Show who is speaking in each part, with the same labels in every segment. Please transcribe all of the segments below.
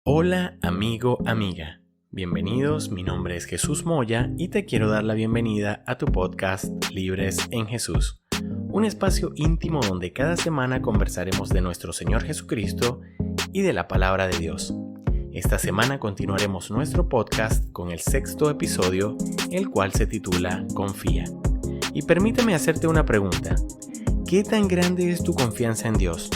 Speaker 1: Hola amigo, amiga. Bienvenidos, mi nombre es Jesús Moya y te quiero dar la bienvenida a tu podcast Libres en Jesús. Un espacio íntimo donde cada semana conversaremos de nuestro Señor Jesucristo y de la palabra de Dios. Esta semana continuaremos nuestro podcast con el 6º episodio, el cual se titula Confía. Y permíteme hacerte una pregunta. ¿Qué tan grande es tu confianza en Dios?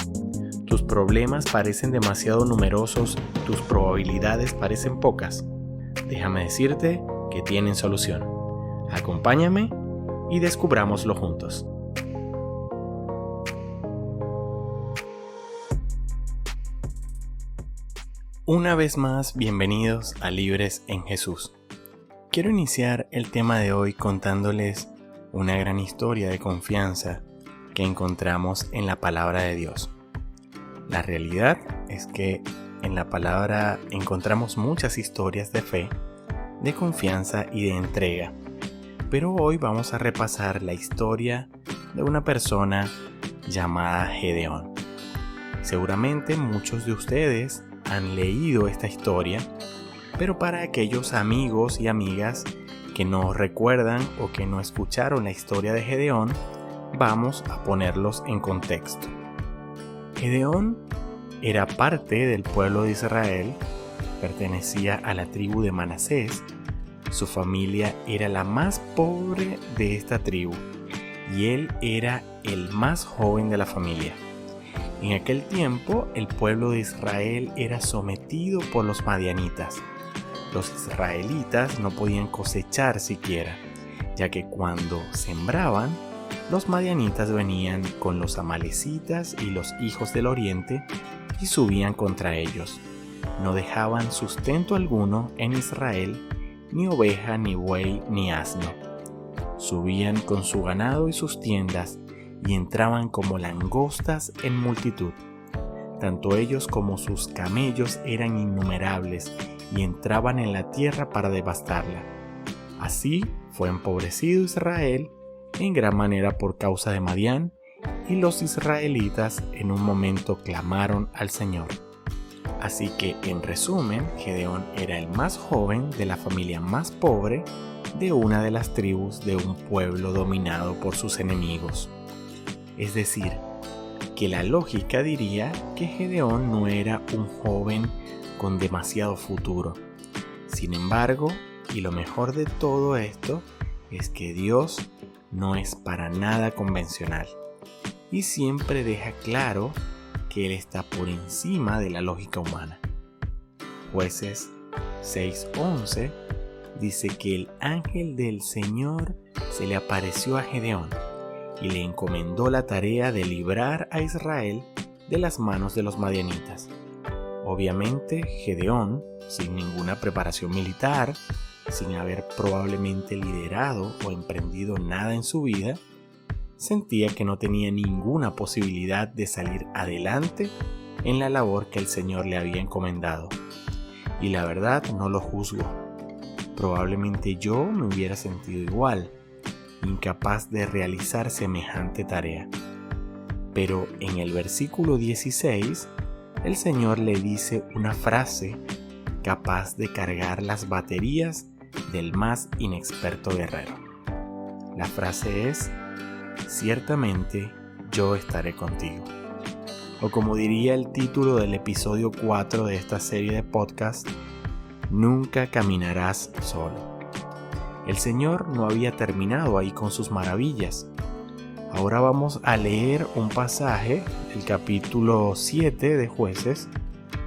Speaker 1: ¿Tus problemas parecen demasiado numerosos? ¿Tus probabilidades parecen pocas? Déjame decirte que tienen solución. Acompáñame y descubrámoslo juntos. Una vez más, bienvenidos a Libres en Jesús. Quiero iniciar el tema de hoy contándoles una gran historia de confianza que encontramos en la palabra de Dios. La realidad es que en la palabra encontramos muchas historias de fe, de confianza y de entrega. Pero hoy vamos a repasar la historia de una persona llamada Gedeón. Seguramente muchos de ustedes han leído esta historia, pero para aquellos amigos y amigas que no recuerdan o que no escucharon la historia de Gedeón, vamos a ponerlos en contexto. Gedeón era parte del pueblo de Israel, pertenecía a la tribu de Manasés, su familia era la más pobre de esta tribu y él era el más joven de la familia. En aquel tiempo el pueblo de Israel era sometido por los madianitas. Los israelitas no podían cosechar siquiera, ya que cuando sembraban, los madianitas venían con los amalecitas y los hijos del oriente y subían contra ellos. No dejaban sustento alguno en Israel, ni oveja, ni buey, ni asno. Subían con su ganado y sus tiendas y entraban como langostas en multitud. Tanto ellos como sus camellos eran innumerables y entraban en la tierra para devastarla. Así fue empobrecido Israel en gran manera por causa de Madián, y los israelitas en un momento clamaron al Señor. Así que, en resumen, Gedeón era el más joven de la familia más pobre de una de las tribus de un pueblo dominado por sus enemigos. Es decir, que la lógica diría que Gedeón no era un joven con demasiado futuro. Sin embargo, y lo mejor de todo esto, es que Dios no es para nada convencional y siempre deja claro que Él está por encima de la lógica humana. Jueces 6:11 dice que el ángel del Señor se le apareció a Gedeón y le encomendó la tarea de librar a Israel de las manos de los madianitas. Obviamente Gedeón, sin ninguna preparación militar, sin haber probablemente liderado o emprendido nada en su vida, sentía que no tenía ninguna posibilidad de salir adelante en la labor que el Señor le había encomendado. Y la verdad no lo juzgo. Probablemente yo me hubiera sentido igual, incapaz de realizar semejante tarea. Pero en el versículo 16, el Señor le dice una frase capaz de cargar las baterías del más inexperto guerrero. La frase es: ciertamente yo estaré contigo. O como diría el título del episodio 4 de esta serie de podcast, nunca caminarás solo. El Señor no había terminado ahí con sus maravillas. Ahora vamos a leer un pasaje del capítulo 7 de Jueces,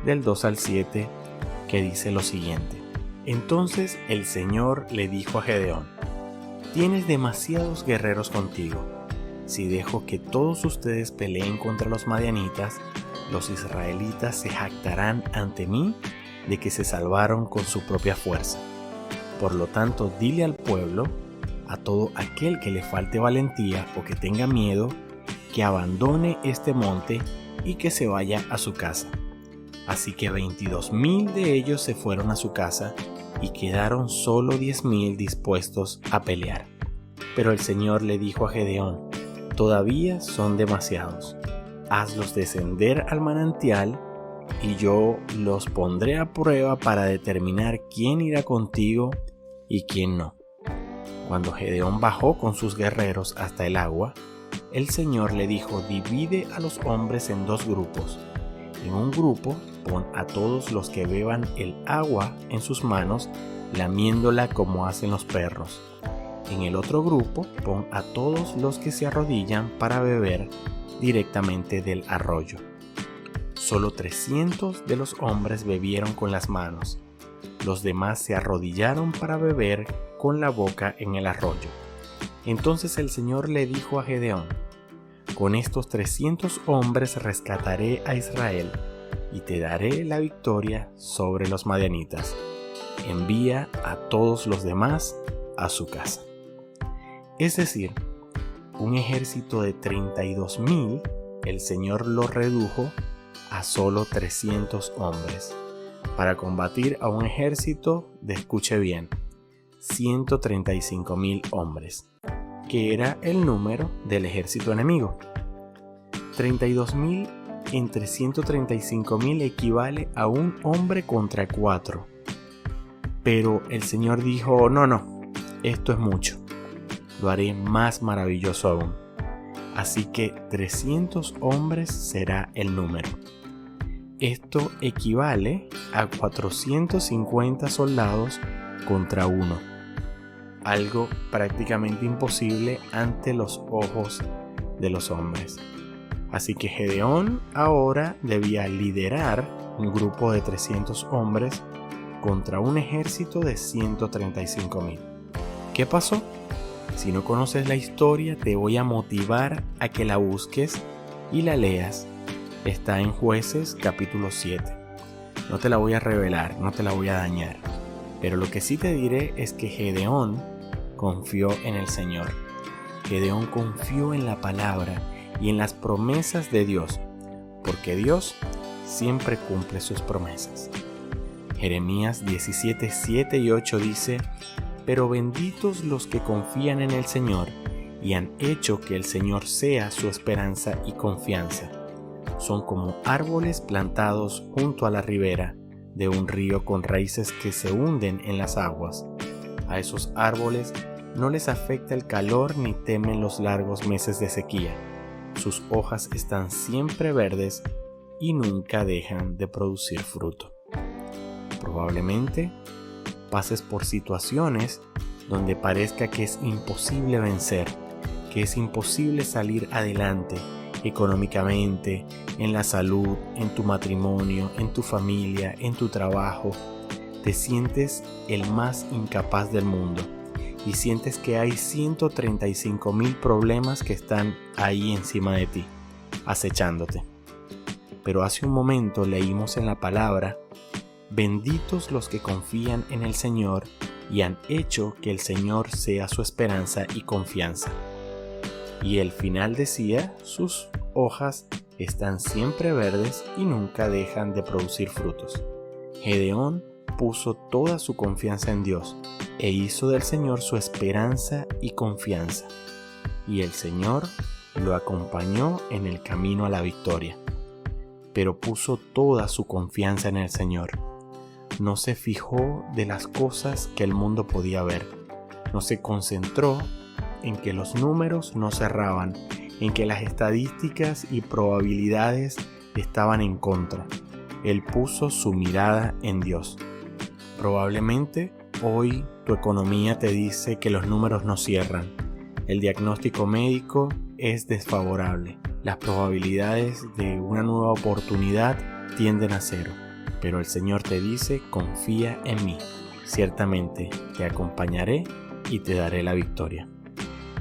Speaker 1: del 2 al 7, que dice lo siguiente. Entonces el Señor le dijo a Gedeón: tienes demasiados guerreros contigo. Si dejo que todos ustedes peleen contra los madianitas, los israelitas se jactarán ante mí de que se salvaron con su propia fuerza. Por lo tanto, dile al pueblo, a todo aquel que le falte valentía o que tenga miedo, que abandone este monte y que se vaya a su casa. Así que 22,000 de ellos se fueron a su casa y quedaron solo 10,000 dispuestos a pelear. Pero el Señor le dijo a Gedeón: todavía son demasiados. Hazlos descender al manantial y yo los pondré a prueba para determinar quién irá contigo y quién no. Cuando Gedeón bajó con sus guerreros hasta el agua, el Señor le dijo: divide a los hombres en 2 grupos. En un grupo pon a todos los que beban el agua en sus manos, lamiéndola como hacen los perros. En el otro grupo pon a todos los que se arrodillan para beber directamente del arroyo. Solo 300 de los hombres bebieron con las manos. Los demás se arrodillaron para beber con la boca en el arroyo. Entonces el Señor le dijo a Gedeón: con estos 300 hombres rescataré a Israel y te daré la victoria sobre los madianitas. Envía a todos los demás a su casa. Es decir, un ejército de 32,000, el Señor lo redujo a solo 300 hombres, para combatir a un ejército de, escuche bien, 135,000 hombres, que era el número del ejército enemigo. 32,000 entre 135,000 equivale a un hombre contra 4. Pero el Señor dijo: no, esto es mucho. Lo haré más maravilloso aún. Así que 300 hombres será el número. Esto equivale a 450 soldados contra 1. Algo prácticamente imposible ante los ojos de los hombres. Así que Gedeón ahora debía liderar un grupo de 300 hombres contra un ejército de 135,000. ¿Qué pasó? Si no conoces la historia, te voy a motivar a que la busques y la leas. Está en Jueces capítulo 7. No te la voy a revelar, no te la voy a dañar. Pero lo que sí te diré es que Gedeón confió en el Señor. Gedeón confió en la palabra y en las promesas de Dios, porque Dios siempre cumple sus promesas. Jeremías 17, 7 y 8 dice: pero benditos los que confían en el Señor y han hecho que el Señor sea su esperanza y confianza. Son como árboles plantados junto a la ribera de un río con raíces que se hunden en las aguas. A esos árboles no les afecta el calor ni temen los largos meses de sequía. Sus hojas están siempre verdes y nunca dejan de producir fruto. Probablemente pases por situaciones donde parezca que es imposible vencer, que es imposible salir adelante económicamente, en la salud, en tu matrimonio, en tu familia, en tu trabajo. Te sientes el más incapaz del mundo y sientes que hay 135,000 problemas que están ahí encima de ti, acechándote. Pero hace un momento leímos en la palabra: benditos los que confían en el Señor y han hecho que el Señor sea su esperanza y confianza. Y el final decía: sus hojas están siempre verdes y nunca dejan de producir frutos. Gedeón puso toda su confianza en Dios e hizo del Señor su esperanza y confianza. Y el Señor lo acompañó en el camino a la victoria. Pero puso toda su confianza en el Señor. No se fijó de las cosas que el mundo podía ver. No se concentró en que los números no cerraban, en que las estadísticas y probabilidades estaban en contra. Él puso su mirada en Dios. Probablemente hoy tu economía te dice que los números no cierran. El diagnóstico médico es desfavorable. Las probabilidades de una nueva oportunidad tienden a cero. Pero el Señor te dice: confía en mí. Ciertamente te acompañaré y te daré la victoria.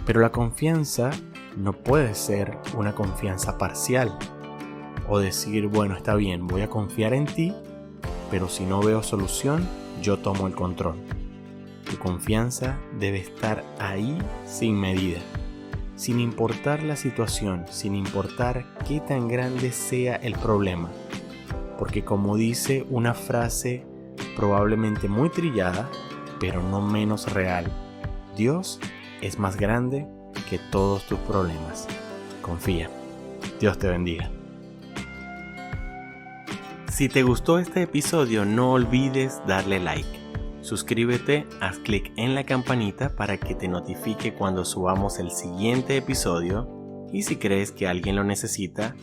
Speaker 1: Pero la confianza no puede ser una confianza parcial. O decir: bueno, está bien, voy a confiar en ti, pero si no veo solución, yo tomo el control. Tu confianza debe estar ahí sin medida, sin importar la situación, sin importar qué tan grande sea el problema. Porque como dice una frase probablemente muy trillada, pero no menos real: Dios es más grande que todos tus problemas. Confía. Dios te bendiga. Si te gustó este episodio, no olvides darle like. Suscríbete, haz clic en la campanita para que te notifique cuando subamos el siguiente episodio y si crees que alguien lo necesita,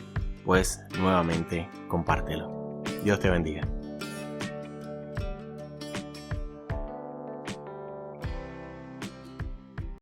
Speaker 1: pues nuevamente compártelo. Dios te bendiga.